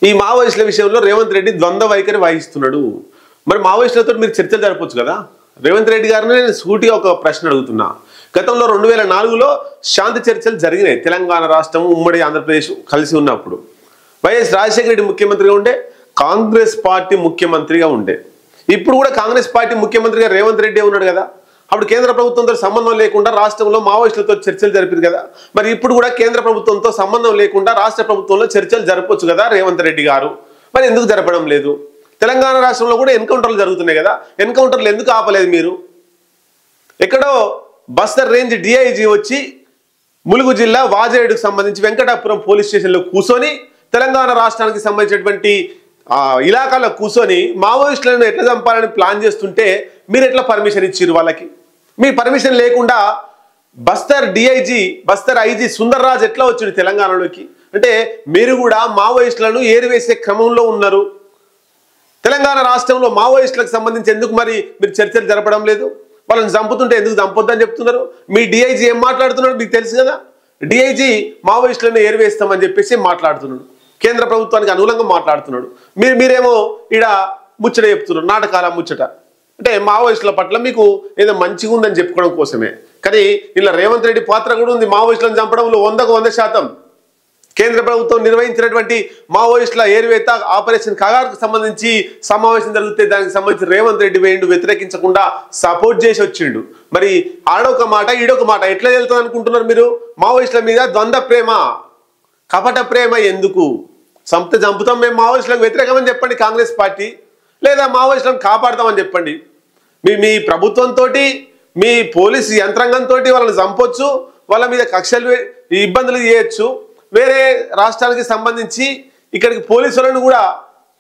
ఈ మావోయిస్టుల విషయంలో రేవంత్ రెడ్డి ద్వంద్వ వైఖరి వహిస్తున్నాడు. మరి మావోయిస్టులతో మీరు చర్చలు జరపొచ్చు కదా. రేవంత్ రెడ్డి గారిని నేను సూటిగా ఒక ప్రశ్న అడుగుతున్నా. గతంలో 2004లో శాంతి చర్చలు జరిగినాయి. తెలంగాణ రాష్ట్రం ఉమ్మడి ఆంధ్రప్రదేశ్ కలిసి ఉన్నప్పుడు వైఎస్ రాజశేఖర రెడ్డి ముఖ్యమంత్రిగా ఉండే, కాంగ్రెస్ పార్టీ ముఖ్యమంత్రిగా ఉండే. ఇప్పుడు కూడా కాంగ్రెస్ పార్టీ ముఖ్యమంత్రిగా రేవంత్ రెడ్డి ఉన్నాడు కదా. అప్పుడు కేంద్ర ప్రభుత్వంతో సంబంధం లేకుండా రాష్ట్రంలో మావోయిస్టులతో చర్చలు జరిపారు కదా. మరి ఇప్పుడు కూడా కేంద్ర ప్రభుత్వంతో సంబంధం లేకుండా రాష్ట్ర ప్రభుత్వంలో చర్చలు జరపొచ్చు కదా రేవంత్ రెడ్డి గారు. మరి ఎందుకు జరపడం లేదు? తెలంగాణ రాష్ట్రంలో కూడా ఎన్కౌంటర్లు జరుగుతున్నాయి కదా. ఎన్కౌంటర్లు ఎందుకు ఆపలేదు మీరు? ఎక్కడో బస్తర్ రేంజ్ డిఐజీ వచ్చి ములుగు జిల్లా వాజేడుకు సంబంధించి వెంకటాపురం పోలీస్ స్టేషన్లో కూర్చొని తెలంగాణ రాష్ట్రానికి సంబంధించినటువంటి ఇలాకాలో కూర్చొని మావోయిస్టులను ఎట్లా చంపాలని ప్లాన్ చేస్తుంటే మీరు ఎట్లా పర్మిషన్ ఇచ్చిర్రు వాళ్ళకి? మీ పర్మిషన్ లేకుండా బస్తర్ డిఐజీ బస్తర్ ఐజీ సుందర్ రాజ్ ఎట్లా వచ్చిండు తెలంగాణలోకి? అంటే మీరు కూడా మావోయిస్టులను ఏరివేసే క్రమంలో ఉన్నారు. తెలంగాణ రాష్ట్రంలో మావోయిస్టులకు సంబంధించి ఎందుకు మరి మీరు చర్చలు జరపడం లేదు? వాళ్ళని చంపుతుంటే ఎందుకు చంపొద్దని చెప్తున్నారు? మీ డిఐజీ ఏం మాట్లాడుతున్నాడు మీకు తెలుసు కదా. డిఐజీ మావోయిస్టులను ఏరివేస్తామని చెప్పేసి మాట్లాడుతున్నాడు, కేంద్ర ప్రభుత్వానికి అనుకూలంగా మాట్లాడుతున్నాడు. మీరేమో ఈడ ముచ్చట చెప్తున్నారు, నాటకాల ముచ్చట. అంటే మావోయిస్టుల పట్ల మీకు ఏదో మంచిగా ఉందని చెప్పుకోవడం కోసమే. కానీ ఇలా రేవంత్ రెడ్డి పాత్ర కూడా ఉంది మావోయిస్టులను చంపడంలో 100% కేంద్ర ప్రభుత్వం నిర్వహించినటువంటి మావోయిస్టుల ఏరివేత ఆపరేషన్ కగార్కు సంబంధించి సమావేశం జరిగితే దానికి సంబంధించి రేవంత్ రెడ్డి వేయండు వ్యతిరేకించకుండా సపోర్ట్ చేసి వచ్చిండు. మరి ఆడొక మాట ఈడొక మాట ఎట్లా వెళ్తుంది అనుకుంటున్నారు మీరు? మావోయిస్టుల మీద ద్వంద్వ ప్రేమ, కపట ప్రేమ ఎందుకు? చంపుతాం మేము మావోయిస్టులకు వ్యతిరేకమని చెప్పండి కాంగ్రెస్ పార్టీ, లేదా మావోయిస్టులను కాపాడుతామని చెప్పండి. మీ ప్రభుత్వంతో మీ పోలీసు యంత్రాంగంతో వాళ్ళని చంపొచ్చు, వాళ్ళ మీద కక్షలు ఇబ్బందులు చేయొచ్చు, వేరే రాష్ట్రానికి సంబంధించి ఇక్కడికి పోలీసులను కూడా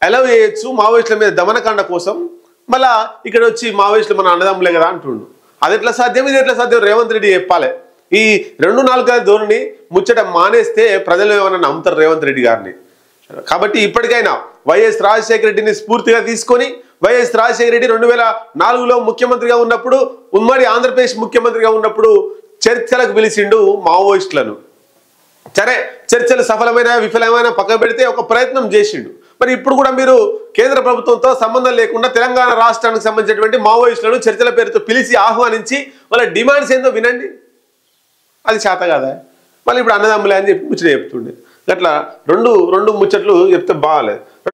అలౌ చేయొచ్చు మావోయిస్టుల మీద దమనకాండ కోసం. మళ్ళా ఇక్కడ వచ్చి మావోయిస్టులు మన అన్నదమ్ములే కదా అంటుండు. అది ఎట్లా సాధ్యం, ఇది ఎట్లా సాధ్యం? రేవంత్ రెడ్డి చెప్పాలి. ఈ 2-4 ధోరణి ముచ్చట మానేస్తే ప్రజలు ఏమైనా నమ్ముతారు రేవంత్ రెడ్డి గారిని. కాబట్టి ఇప్పటికైనా వైఎస్ రాజశేఖర రెడ్డిని స్ఫూర్తిగా తీసుకొని వైఎస్ రాజశేఖర రెడ్డి 2004లో ముఖ్యమంత్రిగా ఉన్నప్పుడు, ఉమ్మడి ఆంధ్రప్రదేశ్ ముఖ్యమంత్రిగా ఉన్నప్పుడు చర్చలకు పిలిచిండు మావోయిస్టులను. సరే చర్చలు సఫలమైన విఫలమైన పక్క పెడితే ఒక ప్రయత్నం చేసిండు. మరి ఇప్పుడు కూడా మీరు కేంద్ర ప్రభుత్వంతో సంబంధం లేకుండా తెలంగాణ రాష్ట్రానికి సంబంధించినటువంటి మావోయిస్టులను చర్చల పేరుతో పిలిచి ఆహ్వానించి వాళ్ళ డిమాండ్స్ ఏందో వినండి. అది చేత కాదా? మళ్ళీ ఇప్పుడు అన్నదమ్ములే అని చెప్పి ముచ్చట చెప్తుండే. అట్లా రెండు ముచ్చట్లు చెప్తే బాగాలేదు.